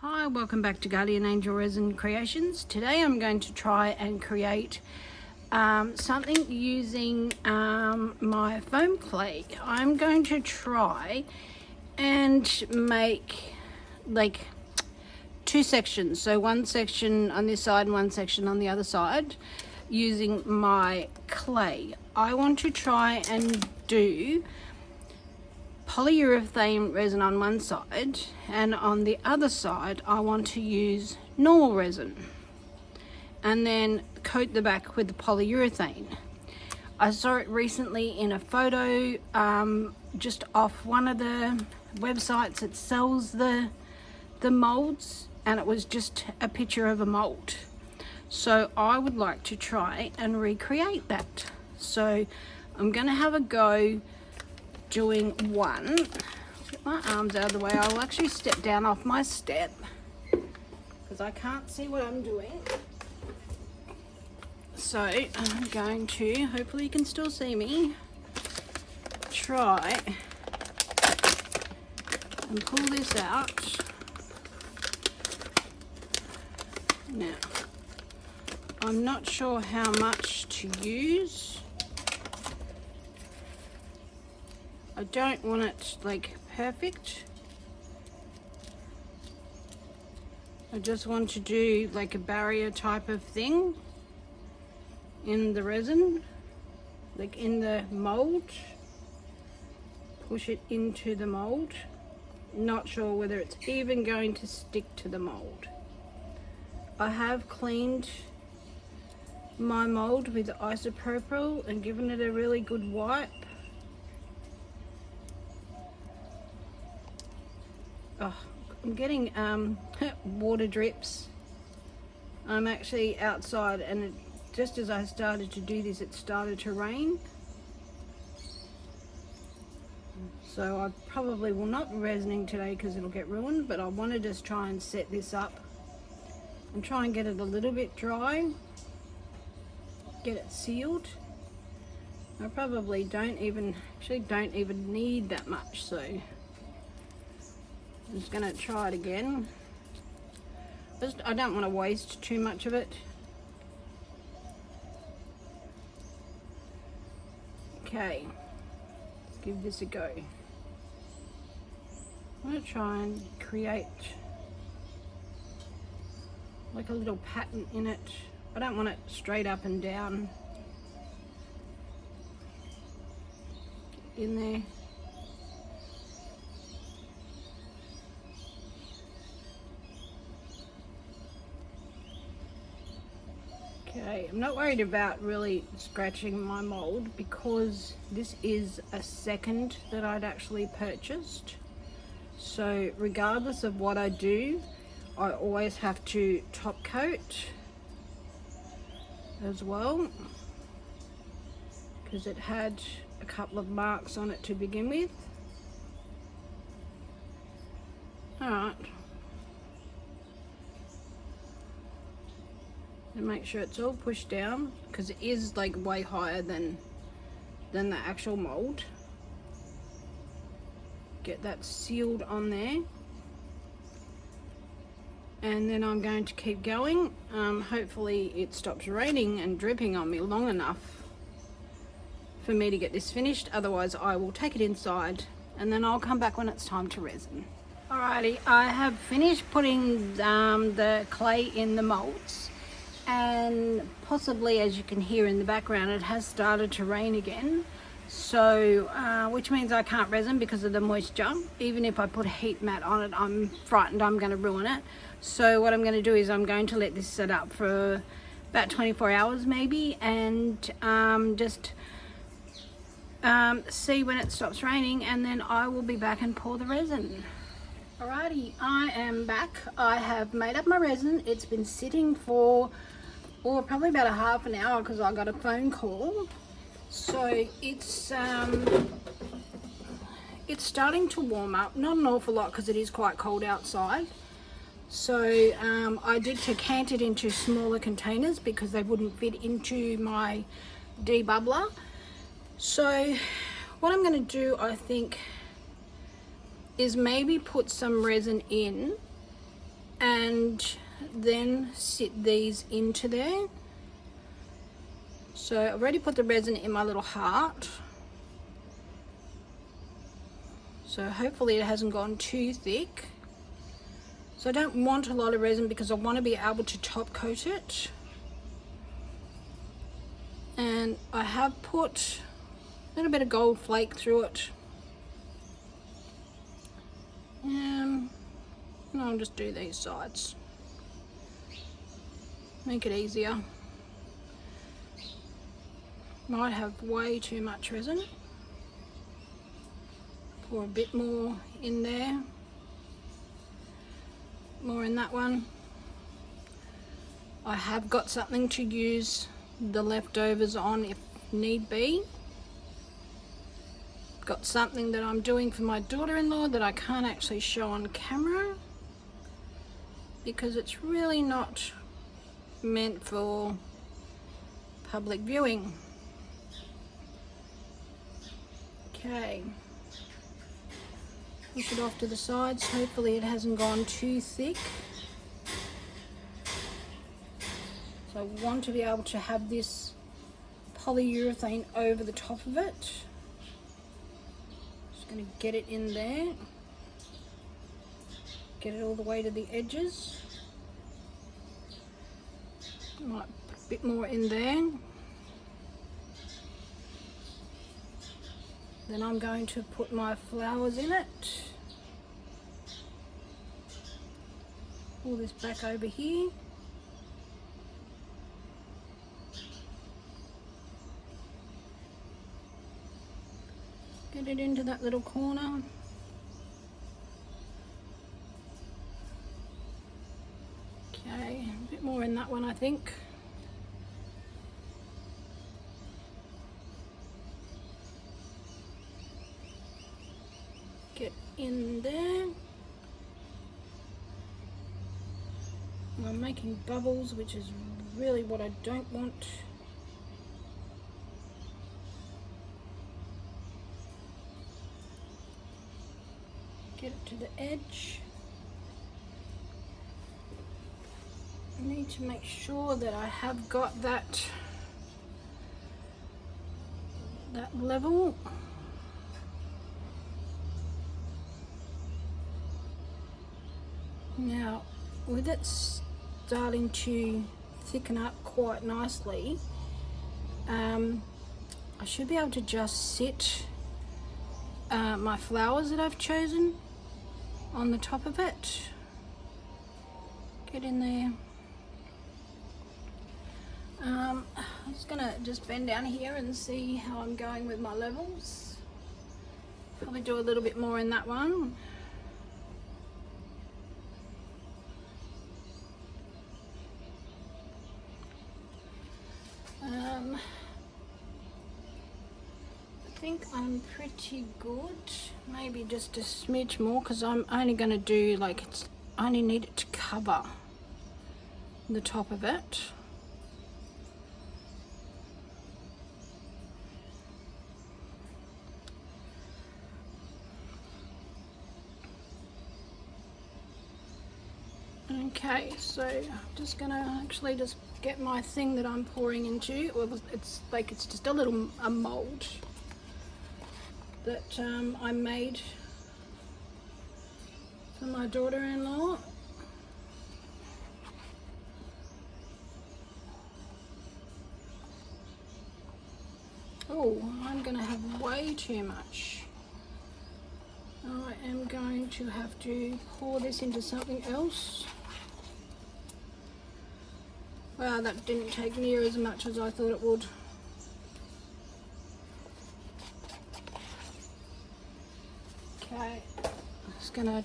Hi, welcome back to Guardian Angel Resin Creations. Today I'm going to try and create something using my foam clay. I'm going to try and make like two sections, so one section on this side and one section on the other side using my clay. I want to try and do polyurethane resin on one side, and on the other side I want to use normal resin and then coat the back with the polyurethane. I saw it recently in a photo just off one of the websites that sells the molds, and it was just a picture of a mold. So I would like to try and recreate that. So I'm going to have a go doing one. Get my arms out of the way. I'll actually step down off my step because I can't see what I'm doing. So I'm going to, hopefully you can still see me, try and pull this out. Now, I'm not sure how much to use. I don't want it like perfect. I just want to do like a barrier type of thing in the resin, like in the mold. Push it into the mold. Not sure whether it's even going to stick to the mold. I have cleaned my mold with isopropyl and given it a really good wipe. Oh, I'm getting water drips. I'm actually outside, and just as I started to do this, it started to rain. So I probably will not be resining today because it'll get ruined, but I want to just try and set this up and try and get it a little bit dry, get it sealed. I probably don't even need that much, so I'm just going to try it again. I don't want to waste too much of it. Okay, let's give this a go. I'm going to try and create like a little pattern in it. I don't want it straight up and down in there. Okay, I'm not worried about really scratching my mold because this is a second that I'd actually purchased. So regardless of what I do, I always have to top coat as well because it had a couple of marks on it to begin with. Alright. And make sure it's all pushed down because it is like way higher than the actual mold. Get that sealed on there, and then I'm going to keep going. Hopefully it stops raining and dripping on me long enough for me to get this finished. Otherwise I will take it inside and then I'll come back when it's time to resin. Alrighty, I have finished putting the clay in the molds. And possibly, as you can hear in the background, it has started to rain again. So, which means I can't resin because of the moisture. Even if I put a heat mat on it, I'm frightened I'm going to ruin it. So what I'm going to do is I'm going to let this set up for about 24 hours maybe, and just see when it stops raining, and then I will be back and pour the resin. Alrighty, I am back. I have made up my resin. It's been sitting for probably about a half an hour because I got a phone call. So it's starting to warm up, not an awful lot because it is quite cold outside. So I did decant it into smaller containers because they wouldn't fit into my debubbler. So what I'm going to do, I think, is maybe put some resin in and then sit these into there. So I've already put the resin in my little heart, so hopefully it hasn't gone too thick. So I don't want a lot of resin because I want to be able to top coat it. And I have put a little bit of gold flake through it. And I'll just do these sides. Make it easier. Might have way too much resin. Pour a bit more in there. More in that one. I have got something to use the leftovers on if need be. Got something that I'm doing for my daughter-in-law that I can't actually show on camera because it's really not meant for public viewing. Okay, push it off to the sides. Hopefully it hasn't gone too thick. So I want to be able to have this polyurethane over the top of it. Just going to get it in there. Get it all the way to the edges. Might put a bit more in there. Then I'm going to put my flowers in it. Pull this back over here. Get it into that little corner. Okay, a bit more in that one, I think. Get in there. I'm making bubbles, which is really what I don't want. Get it to the edge. I need to make sure that I have got that level. Now, with it starting to thicken up quite nicely, I should be able to just sit my flowers that I've chosen on the top of it. Get in there. I'm just gonna bend down here and see how I'm going with my levels. Probably do a little bit more in that one. I think I'm pretty good. Maybe just a smidge more because I'm only going to do I only need it to cover the top of it. Okay, so I'm just gonna actually just get my thing that I'm pouring into. Well, it's just a mold that I made for my daughter-in-law. Oh, I'm gonna have way too much. I am going to have to pour this into something else. Wow, that didn't take near as much as I thought it would. Okay, just gonna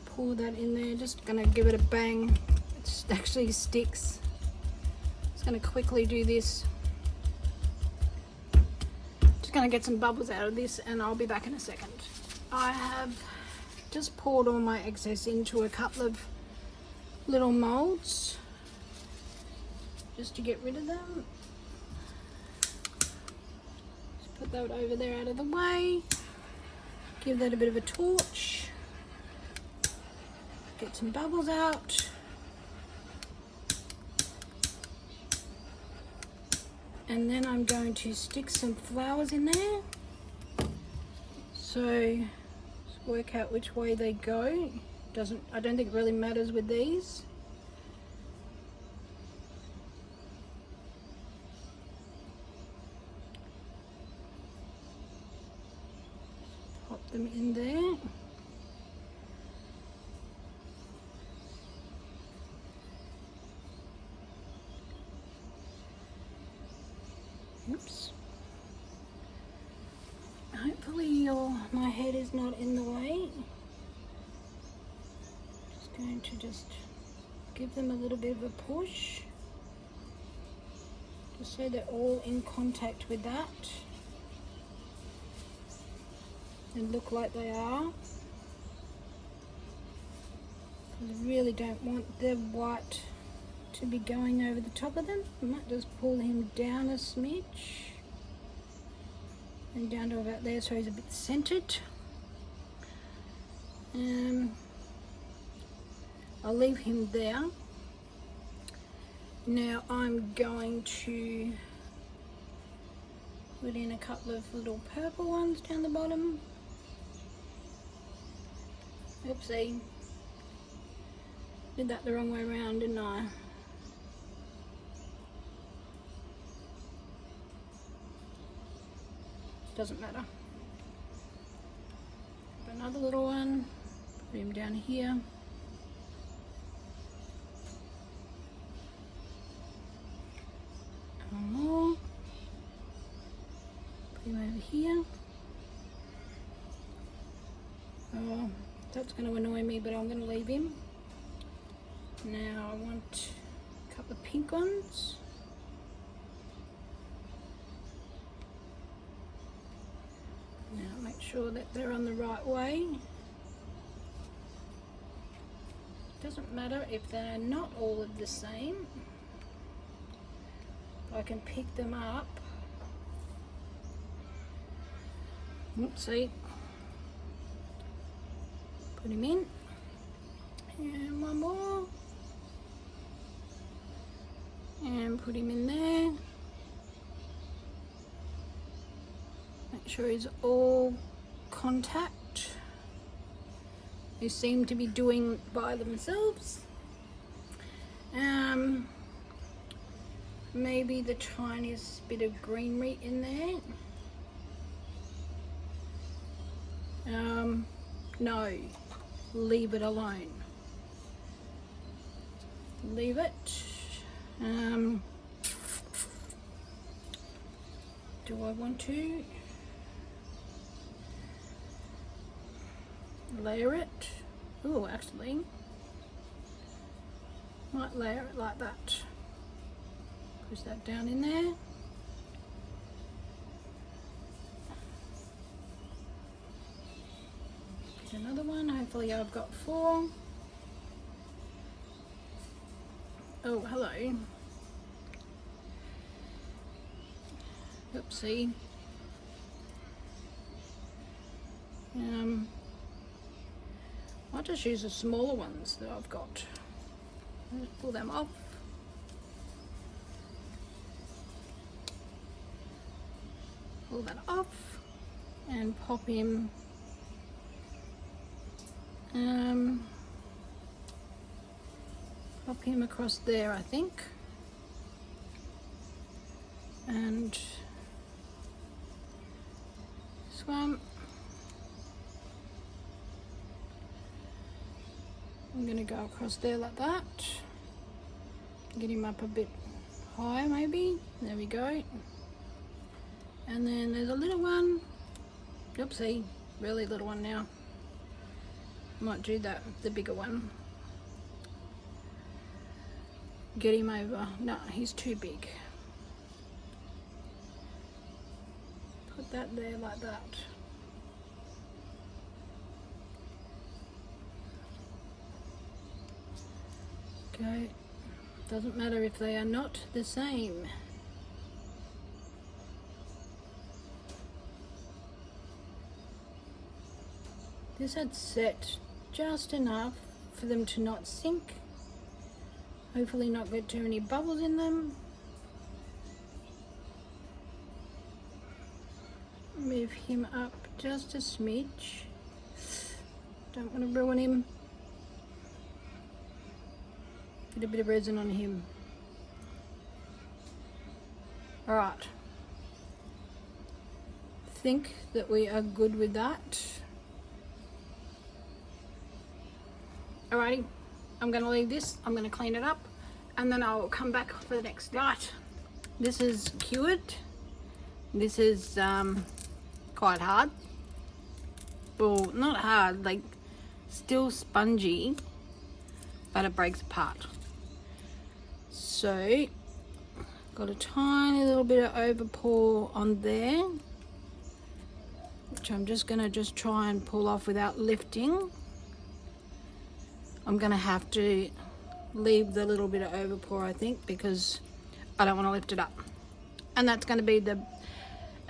pour that in there. Just gonna give it a bang. It actually sticks. Just gonna quickly do this. Just gonna get some bubbles out of this and I'll be back in a second. I have just poured all my excess into a couple of little molds just to get rid of them. Just put that over there out of the way. Give that a bit of a torch. get some bubbles out. And then I'm going to stick some flowers in there. So let's work out which way they go. I don't think it really matters with these. Pop them in there. Oops. Hopefully my head is not in the way. Just going to give them a little bit of a push, just so they're all in contact with that and look like they are. I really don't want the white to be going over the top of them. I might just pull him down a smidge and down to about there so he's a bit centered. I'll leave him there. Now I'm going to put in a couple of little purple ones down the bottom. Oopsie, did that the wrong way around, didn't I? Doesn't matter. Another little one, put him down here. One more, put him over here. Oh, that's going to annoy me, but I'm going to leave him. Now I want a couple of pink ones. Now make sure that they're on the right way. Doesn't matter if they're not all of the same. I can pick them up. Oopsie. Put him in. And one more. And put him in there. Make sure he's all contact. They seem to be doing by themselves. Maybe the tiniest bit of greenery in there. No, leave it alone. Leave it. Do I want to layer it? Oh, actually, might layer it like that. Push that down in there. Get another one. Hopefully I've got 4. Oh, hello. Oopsie. I'll just use the smaller ones that I've got. Just pull them off. Pull that off and pop him. Pop him across there, I think. And this one. I'm going to go across there like that. Get him up a bit higher maybe. There we go. And then there's a little one. Oopsie, really little one now. Might do that, the bigger one. Get him over. No, he's too big. Put that there like that. Okay, doesn't matter if they are not the same. This had set just enough for them to not sink. Hopefully not get too many bubbles in them. Move him up just a smidge. Don't want to ruin him. Get a bit of resin on him. Alright. Think that we are good with that. Alrighty, I'm going to leave this, I'm going to clean it up, and then I'll come back for the next step. Right, this is cured. This is quite hard. Well, not hard, like still spongy, but it breaks apart. So, got a tiny little bit of overpour on there, which I'm just going to try and pull off without lifting. I'm going to have to leave the little bit of overpour, I think, because I don't want to lift it up. And that's going to be the,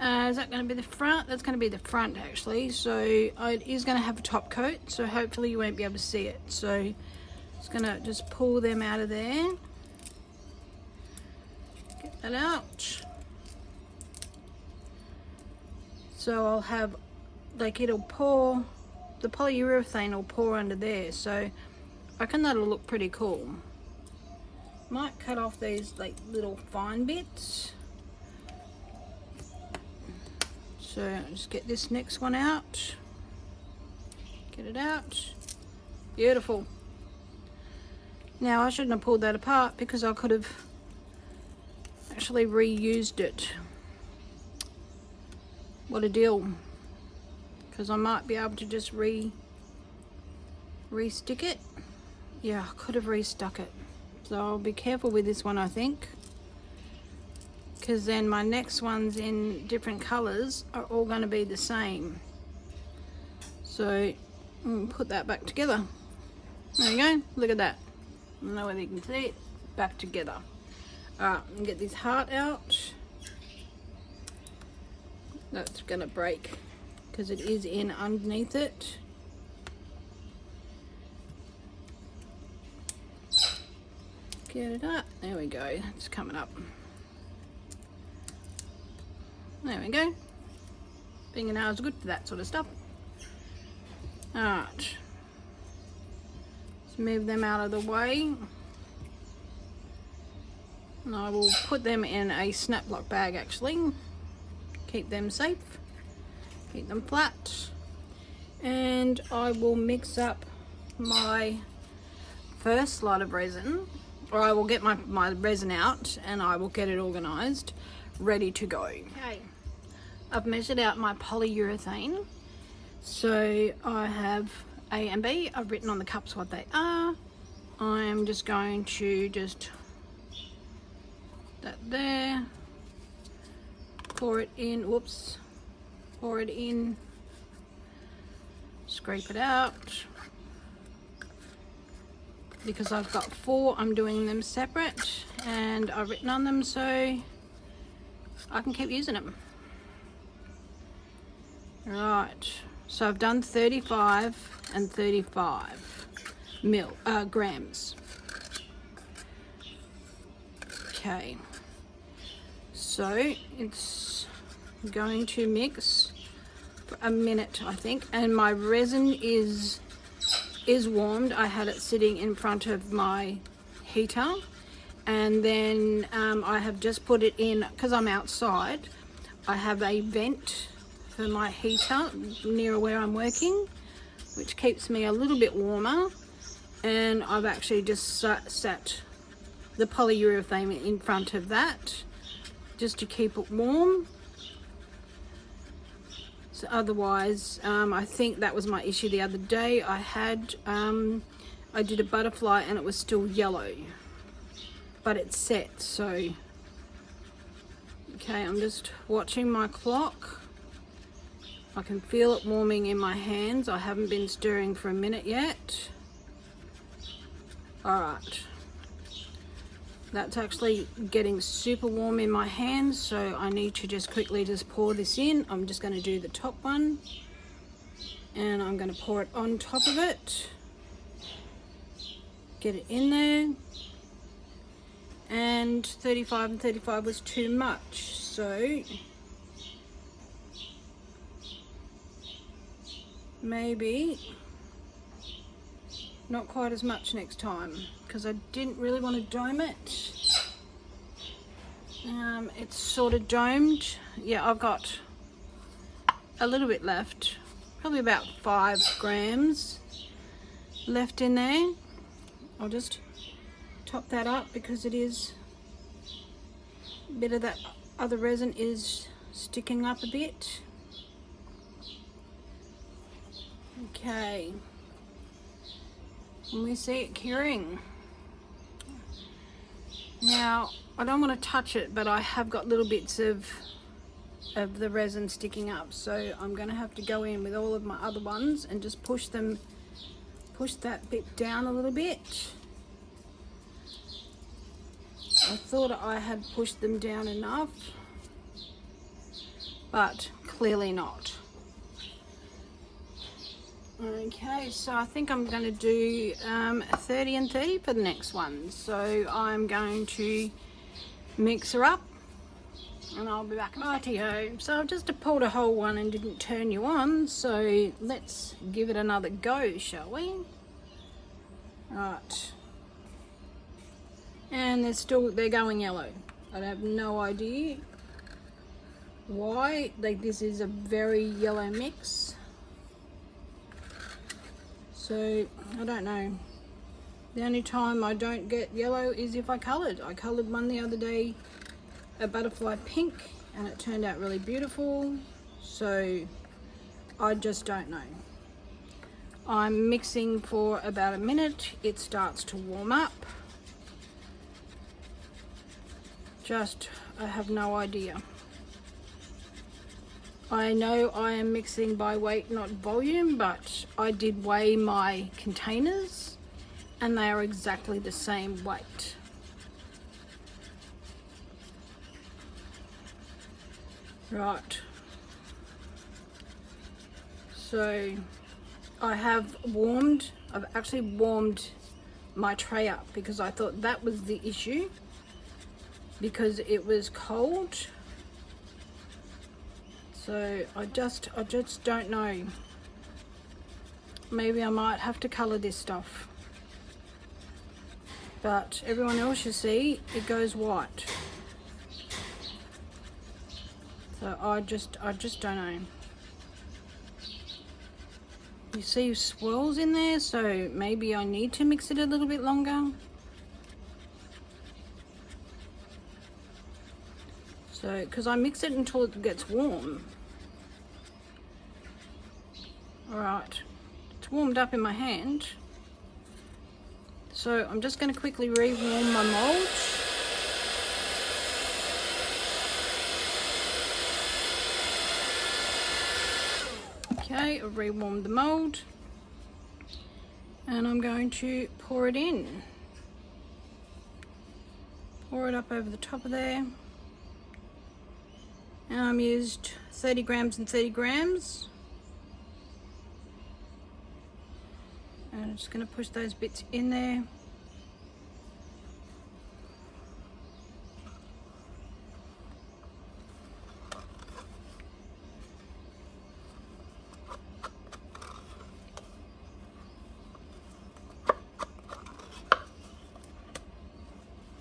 is that going to be the front? That's going to be the front, actually. So it is going to have a top coat, so hopefully you won't be able to see it. So it's going to just pull them out of there. Get that out. So I'll have, like, it'll pour, the polyurethane will pour under there. So I reckon that'll look pretty cool. Might cut off these like little fine bits. So just get this next one out. Get it out. Beautiful. Now I shouldn't have pulled that apart because I could have actually reused it. What a deal. Because I might be able to just re-stick it. Yeah, I could have restuck it. So I'll be careful with this one, I think. Because then my next ones in different colours are all going to be the same. So, put that back together. There you go. Look at that. I don't know whether you can see it. Back together. Alright, and get this heart out. That's going to break because it is in underneath it. Get it up. There we go. It's coming up. There we go. Fingernails are good for that sort of stuff. Alright. Let's move them out of the way. And I will put them in a snap lock bag actually. Keep them safe. Keep them flat. And I will mix up my first lot of resin. Or I will get my resin out and I will get it organised, ready to go. Okay, I've measured out my polyurethane. So I have A and B. I've written on the cups what they are. I am just going to that there. Pour it in. Whoops. Pour it in. Scrape it out. Because I've got 4, I'm doing them separate and I've written on them so I can keep using them. Right, so I've done 35 and 35 grams. Okay, so it's going to mix for a minute, I think, and my resin is warmed. I had it sitting in front of my heater, and then I have just put it in because I'm outside. I have a vent for my heater near where I'm working, which keeps me a little bit warmer, and I've actually just sat the polyurethane in front of that just to keep it warm. So otherwise, I think that was my issue the other day. I did a butterfly and it was still yellow, but it's set. So, okay, I'm just watching my clock. I can feel it warming in my hands. I haven't been stirring for a minute yet. All right. That's actually getting super warm in my hands, so I need to just quickly pour this in. I'm just going to do the top one, and I'm going to pour it on top of it. get it in there. And 35 and 35 was too much, so maybe not quite as much next time, because I didn't really want to dome it. It's sort of domed. Yeah, I've got a little bit left, probably about 5 grams left in there. I'll just top that up because it is a bit of that other resin is sticking up a bit. Okay, and we see it curing. Now I don't want to touch it, but I have got little bits of the resin sticking up, so I'm going to have to go in with all of my other ones and just push that bit down a little bit. I thought I had pushed them down enough, but clearly not. Okay, so I think I'm going to do 30 and 30 for the next one. So I'm going to mix her up and I'll be back. Rightio, so I've just pulled a whole one and didn't turn you on, so let's give it another go, shall we? Right. And they're going yellow. I have no idea why. Like, this is a very yellow mix, so I don't know. The only time I don't get yellow is if I coloured. I coloured one the other day, a butterfly pink, and it turned out really beautiful, so I just don't know. I'm mixing for about a minute. It starts to warm up. I have no idea. I know I am mixing by weight, not volume, but I did weigh my containers and they are exactly the same weight. Right. So I've actually warmed my tray up because I thought that was the issue, because it was cold. So I just don't know. Maybe I might have to colour this stuff. But everyone else, you see, it goes white. So I just don't know. You see swirls in there, so maybe I need to mix it a little bit longer. So, because I mix it until it gets warm. Alright, it's warmed up in my hand. So I'm just going to quickly re-warm my mould. Okay, I've re-warmed the mould. And I'm going to pour it in. Pour it up over the top of there. And I'm used 30 grams and 30 grams. And I'm just going to push those bits in there.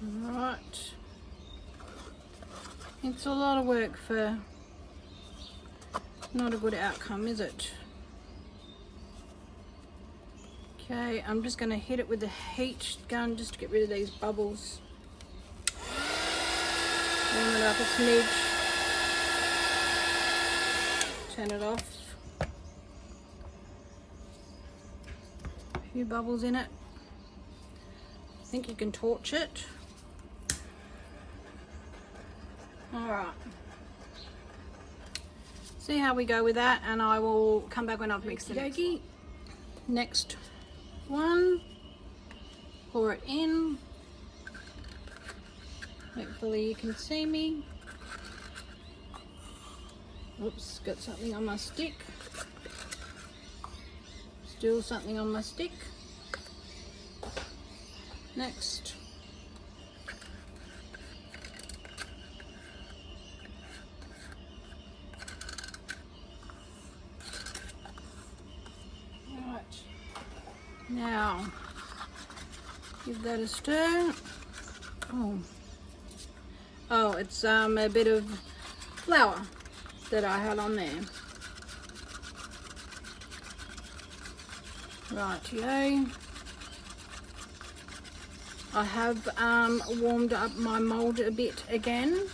Right. It's a lot of work for not a good outcome, is it? Okay, I'm just going to hit it with the heat gun just to get rid of these bubbles. Warm it up a smidge. Turn it off. A few bubbles in it. I think you can torch it. Alright. See how we go with that, and I will come back when I've mixed it. Next one, pour it in. Hopefully you can see me. Oops, got something on my stick. Still something on my stick. Next. Right. Now, give that a stir. Oh, it's a bit of flour that I had on there. Rightio. I have warmed up my mould a bit again.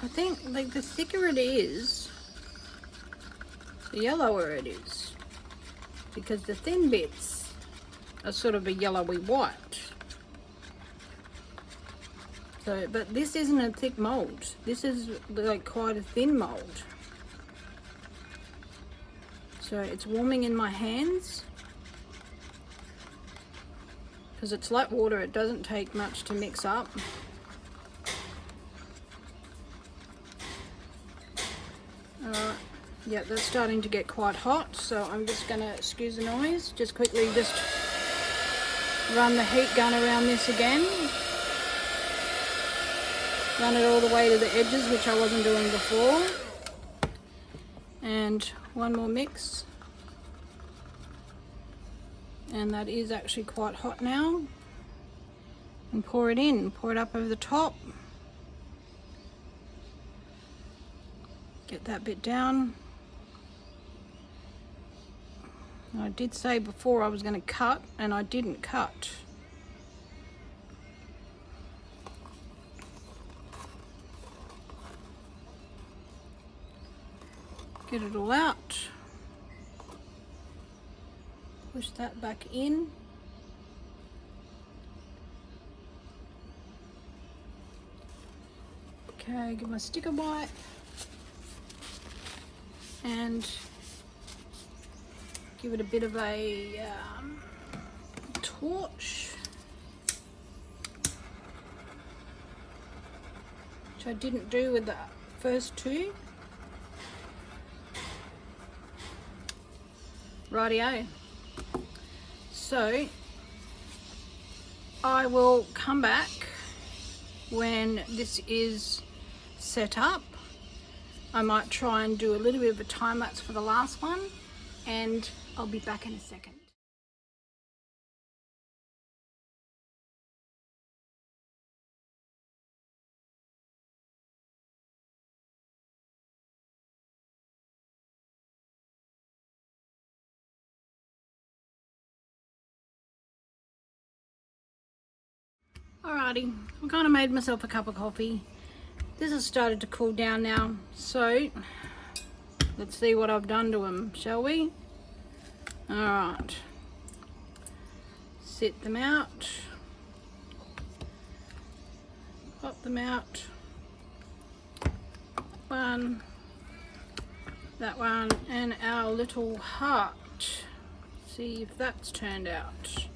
I think like the thicker it is, the yellower it is, because the thin bits are sort of a yellowy white. So, but this isn't a thick mould. This is like quite a thin mould. So it's warming in my hands. Because it's like water, it doesn't take much to mix up. Alright, yeah, that's starting to get quite hot, so I'm just going to, excuse the noise, just quickly just run the heat gun around this again. Run it all the way to the edges, which I wasn't doing before. And one more mix. And that is actually quite hot now. And pour it in, pour it up over the top. Get that bit down. I did say before I was going to cut, and I didn't cut. Get it all out. Push that back in. Okay, give my sticker wipe. And give it a bit of a torch. Which I didn't do with the first two. Rightio. So I will come back when this is set up. I might try and do a little bit of a time lapse for the last one, and I'll be back in a second. Alrighty, I've kind of made myself a cup of coffee. This has started to cool down now, so let's see what I've done to them, shall we? Alright, sit them out, pop them out, one, that one, and our little heart. See if that's turned out.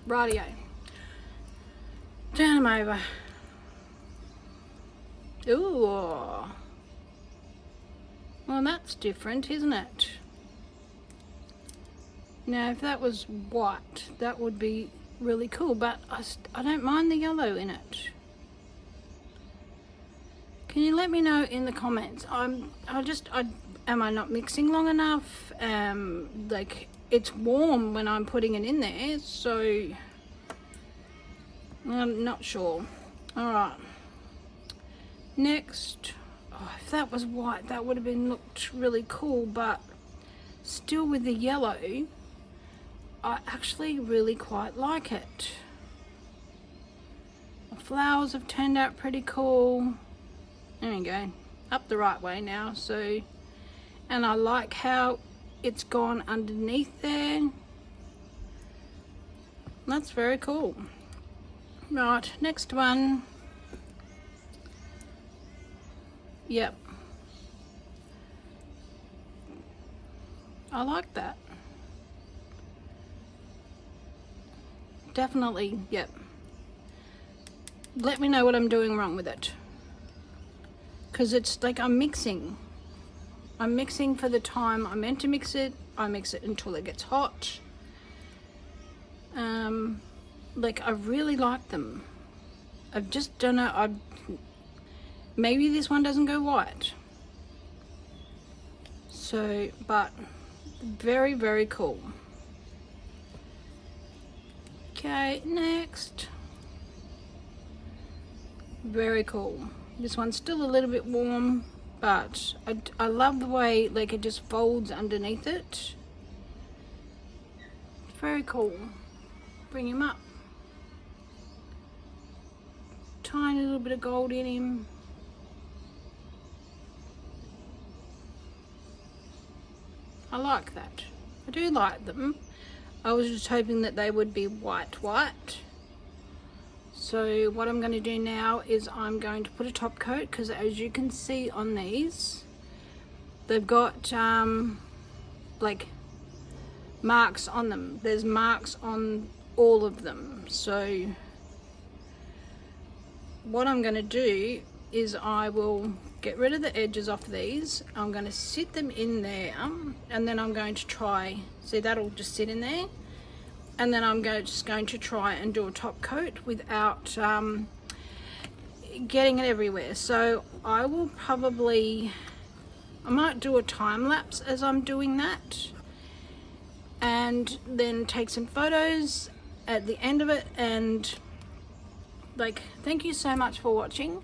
Rightio. Turn them over. Ooh. Well, that's different, isn't it? Now, if that was white, that would be really cool, but I don't mind the yellow in it. Can you let me know in the comments? Am I not mixing long enough? Like, it's warm when I'm putting it in there, so I'm not sure. Alright. Next. Oh, if that was white, that would have looked really cool, but still with the yellow, I actually really quite like it. The flowers have turned out pretty cool. There we go. Up the right way now, so, and I like how it's gone underneath there. That's very cool. Right, next one. Yep. I like that. Definitely, yep. Let me know what I'm doing wrong with it. Because it's like I'm mixing. I'm mixing for the time I'm meant to mix it. I mix it until it gets hot. Like, I really like them. I just don't know, maybe this one doesn't go white. So, but very, very cool. Okay, next. Very cool. This one's still a little bit warm, but I love the way, like, it just folds underneath it. Very cool. Bring him up. Tiny little bit of gold in him. I like that. I do like them. I was just hoping that they would be white. So what I'm going to do now is I'm going to put a top coat, because as you can see on these, they've got like marks on them. There's marks on all of them. So what I'm going to do is I will get rid of the edges off these. I'm going to sit them in there, and then I'm going to try, see, that'll just sit in there, and then I'm just going to try and do a top coat without getting it everywhere. So I will probably, I might do a time lapse as I'm doing that, and then take some photos at the end of it. And like, thank you so much for watching.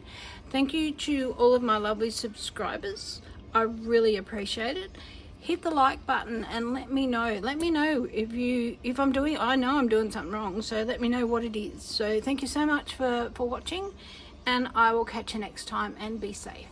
Thank you to all of my lovely subscribers. I really appreciate it. Hit the like button and let me know. Let me know if I'm doing, I know I'm doing something wrong, so let me know what it is. So thank you so much for watching, and I will catch you next time, and be safe.